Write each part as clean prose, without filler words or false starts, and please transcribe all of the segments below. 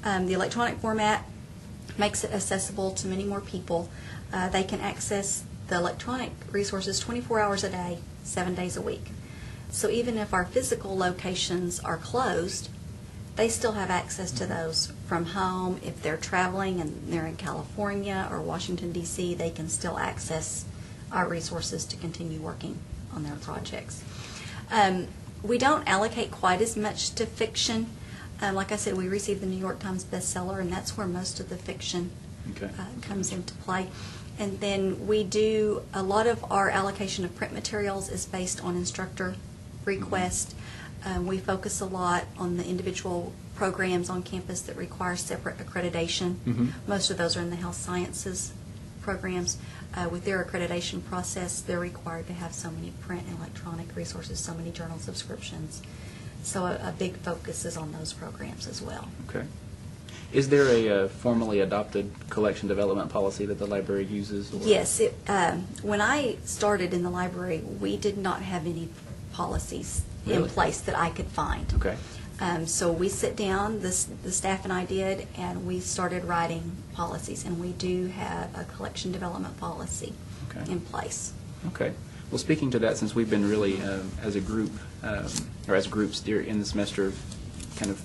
The electronic format makes it accessible to many more people. They can access the electronic resources 24 hours a day, 7 days a week. So even if our physical locations are closed, they still have access to those from home. If they're traveling and they're in California or Washington, D.C., they can still access our resources to continue working on their projects. We don't allocate quite as much to fiction. Like I said, we received the New York Times bestseller, and that's where most of the fiction comes into play. And then we do, a lot of our allocation of print materials is based on instructor request. We focus a lot on the individual programs on campus that require separate accreditation. Most of those are in the health sciences programs. With their accreditation process, they're required to have so many print and electronic resources, so many journal subscriptions. So a big focus is on those programs as well. Okay. Is there a formally adopted collection development policy that the library uses? Or? Yes. When I started in the library, we did not have any policies in place that I could find. Okay. So we sit down, the staff and I did, and we started writing policies. And we do have a collection development policy in place. Okay. Well, speaking to that, since we've been really, as a group, or as groups in the semester, kind of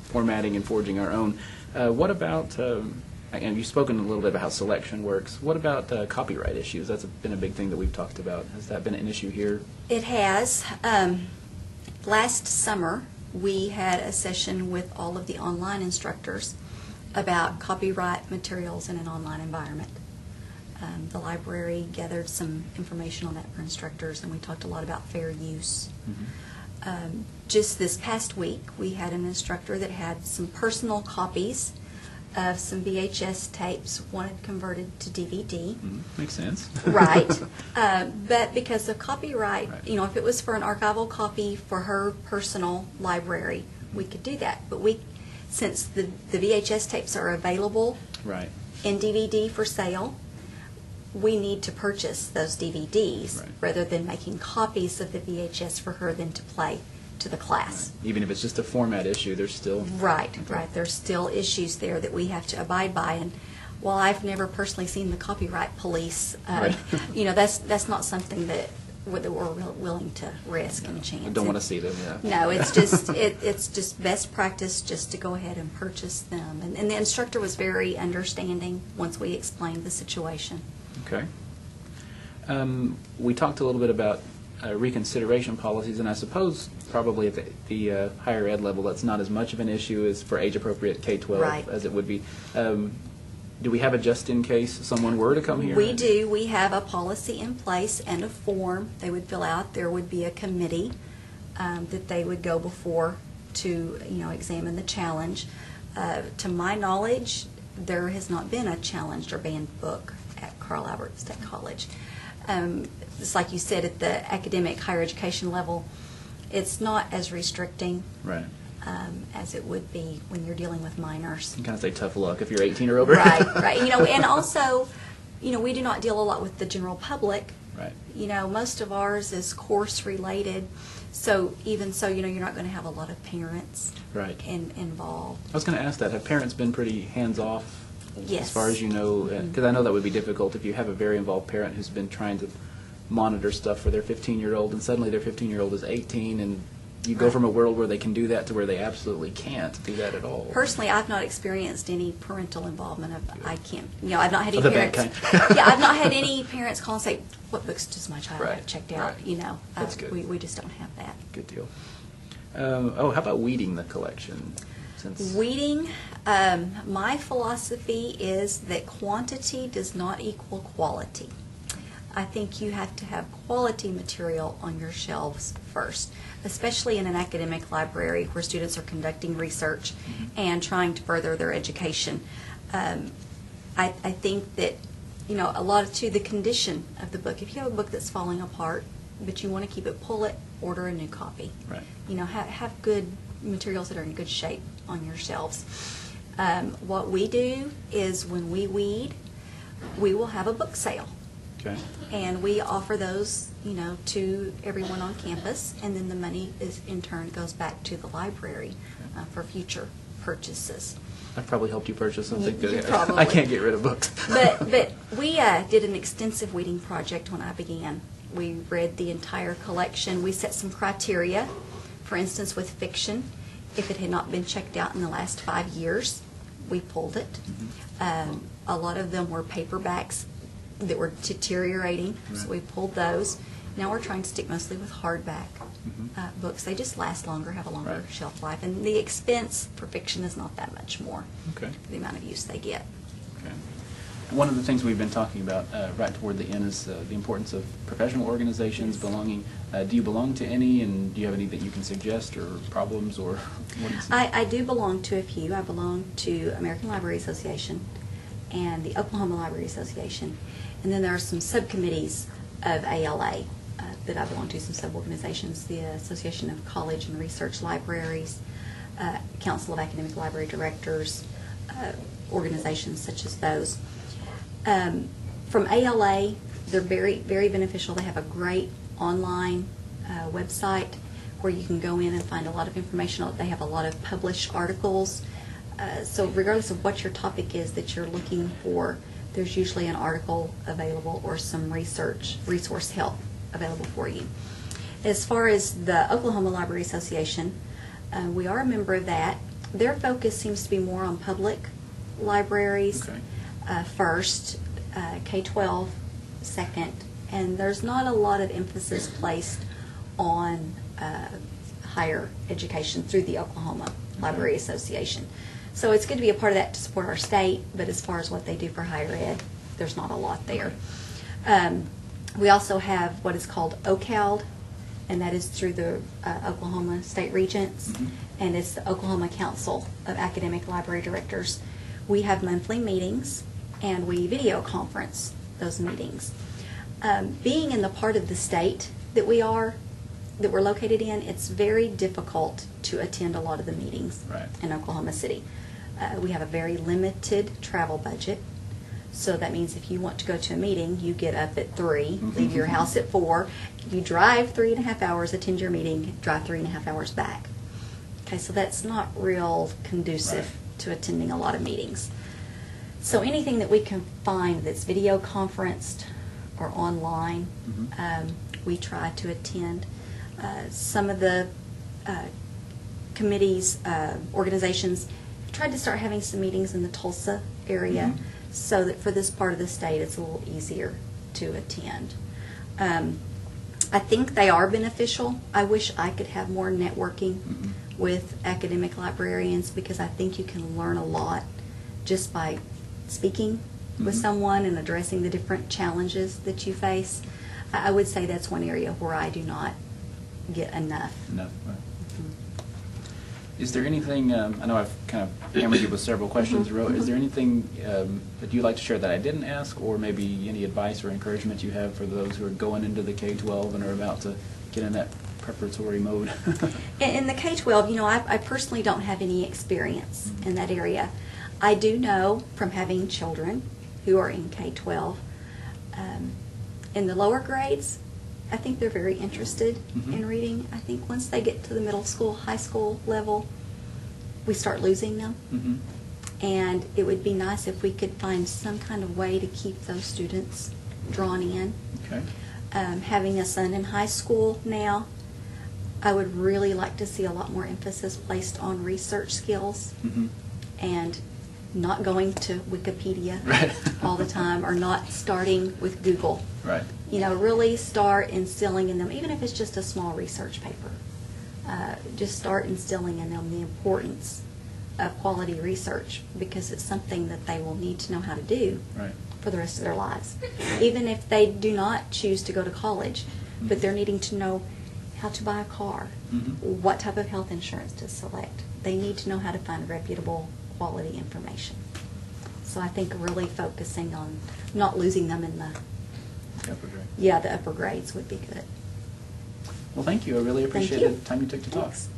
formatting and forging our own, what about, and you've spoken a little bit about how selection works, what about copyright issues? That's been a big thing that we've talked about. Has that been an issue here? It has. Last summer, we had a session with all of the online instructors about copyright materials in an online environment. The library gathered some information on that for instructors, and we talked a lot about fair use. Just this past week, we had an instructor that had some personal copies of some VHS tapes, wanted converted to DVD. Makes sense. Right. But because of copyright, you know, if it was for an archival copy for her personal library, we could do that. But since the VHS tapes are available in DVD for sale, we need to purchase those DVDs rather than making copies of the VHS for her then to play to the class. Even if it's just a format issue, there's still... Right. There's still issues there that we have to abide by. And while I've never personally seen the copyright police, you know, that's not something that we're willing to risk and chance. I don't want to see them, No, it's just it's just best practice just to go ahead and purchase them. And the instructor was very understanding once we explained the situation. Okay. We talked a little bit about reconsideration policies, and I suppose probably at the higher ed level that's not as much of an issue as for age-appropriate K-12 as it would be. Do we have a just-in-case someone were to come here? We do. We have a policy in place and a form they would fill out. There would be a committee that they would go before to, you know, examine the challenge. To my knowledge, there has not been a challenged or banned book at Carroll Albert State College. It's like you said, at the academic higher education level, it's not as restricting as it would be when you're dealing with minors. You kind of say tough luck if you're 18 or over. Right. You know, and also, you know, we do not deal a lot with the general public. You know, most of ours is course related. So even so, you know, you're not going to have a lot of parents involved. I was going to ask that. Have parents been pretty hands-off? Yes. As far as you know, because I know that would be difficult if you have a very involved parent who's been trying to monitor stuff for their 15-year-old, and suddenly their 15-year-old is 18, and you go from a world where they can do that to where they absolutely can't do that at all. Personally, I've not experienced any parental involvement. I can't, you know, I've not had any parents. I've not had any parents call and say, "What books does my child have checked out?" You know, that's good. We just don't have that. Good deal. How about weeding the collection? Weeding, my philosophy is that quantity does not equal quality. I think you have to have quality material on your shelves first, especially in an academic library where students are conducting research and trying to further their education. I think that, you know, a lot to the condition of the book. If you have a book that's falling apart, but you want to keep it, pull it, order a new copy. You know, have good materials that are in good shape on your shelves. What we do is when we weed, we will have a book sale. And we offer those, you know, to everyone on campus, and then the money is in turn goes back to the library for future purchases. I've probably helped you purchase something. You Good. probably. I can't get rid of books. But we did an extensive weeding project when I began. We read the entire collection. We set some criteria. For instance, with fiction, if it had not been checked out in the last 5 years, we pulled it. A lot of them were paperbacks that were deteriorating, so we pulled those. Now we're trying to stick mostly with hardback books. They just last longer, have a longer shelf life, and the expense for fiction is not that much more for the amount of use they get. Okay. One of the things we've been talking about right toward the end is the importance of professional organizations belonging. Do you belong to any, and do you have any that you can suggest, or problems, or what is it? I do belong to a few. I belong to American Library Association and the Oklahoma Library Association, and then there are some subcommittees of ALA that I belong to, some sub-organizations, the Association of College and Research Libraries, Council of Academic Library Directors, organizations such as those. From ALA, they're very, very beneficial. They have a great online website where you can go in and find a lot of information. They have a lot of published articles. So regardless of what your topic is that you're looking for, there's usually an article available or some resource help available for you. As far as the Oklahoma Library Association, we are a member of that. Their focus seems to be more on public libraries first, K-12 second, and there's not a lot of emphasis placed on higher education through the Oklahoma Library Association. So it's good to be a part of that to support our state, but as far as what they do for higher ed, there's not a lot there. We also have what is called OCALD, and that is through the Oklahoma State Regents, and it's the Oklahoma Council of Academic Library Directors. We have monthly meetings, and we video conference those meetings. Being in the part of the state that we're located in, it's very difficult to attend a lot of the meetings in Oklahoma City. We have a very limited travel budget. So that means if you want to go to a meeting, you get up at 3, leave your house at 4, you drive 3.5 hours, attend your meeting, drive 3.5 hours back. Okay, so that's not real conducive to attending a lot of meetings. So anything that we can find that's video conferenced or online, we try to attend. Some of the committees, organizations, have tried to start having some meetings in the Tulsa area, so that for this part of the state it's a little easier to attend. I think they are beneficial. I wish I could have more networking with academic librarians, because I think you can learn a lot just by speaking with someone and addressing the different challenges that you face. I would say that's one area where I do not get enough. Is there anything, I know I've kind of hammered you with several questions in a row, is there anything that you'd like to share that I didn't ask, or maybe any advice or encouragement you have for those who are going into the K-12 and are about to get in that preparatory mode? In the K-12, I personally don't have any experience in that area. I do know from having children who are in K-12, in the lower grades, I think they're very interested in reading. I think once they get to the middle school, high school level, we start losing them. And it would be nice if we could find some kind of way to keep those students drawn in. Having a son in high school now, I would really like to see a lot more emphasis placed on research skills and not going to Wikipedia all the time, or not starting with Google. Really start instilling in them, even if it's just a small research paper, just start instilling in them the importance of quality research, because it's something that they will need to know how to do for the rest of their lives. Even if they do not choose to go to college, but they're needing to know how to buy a car, what type of health insurance to select. They need to know how to find reputable quality information. So I think really focusing on not losing them in the the upper grades would be good. Well, thank you. I really appreciate the time you took to talk. Thanks.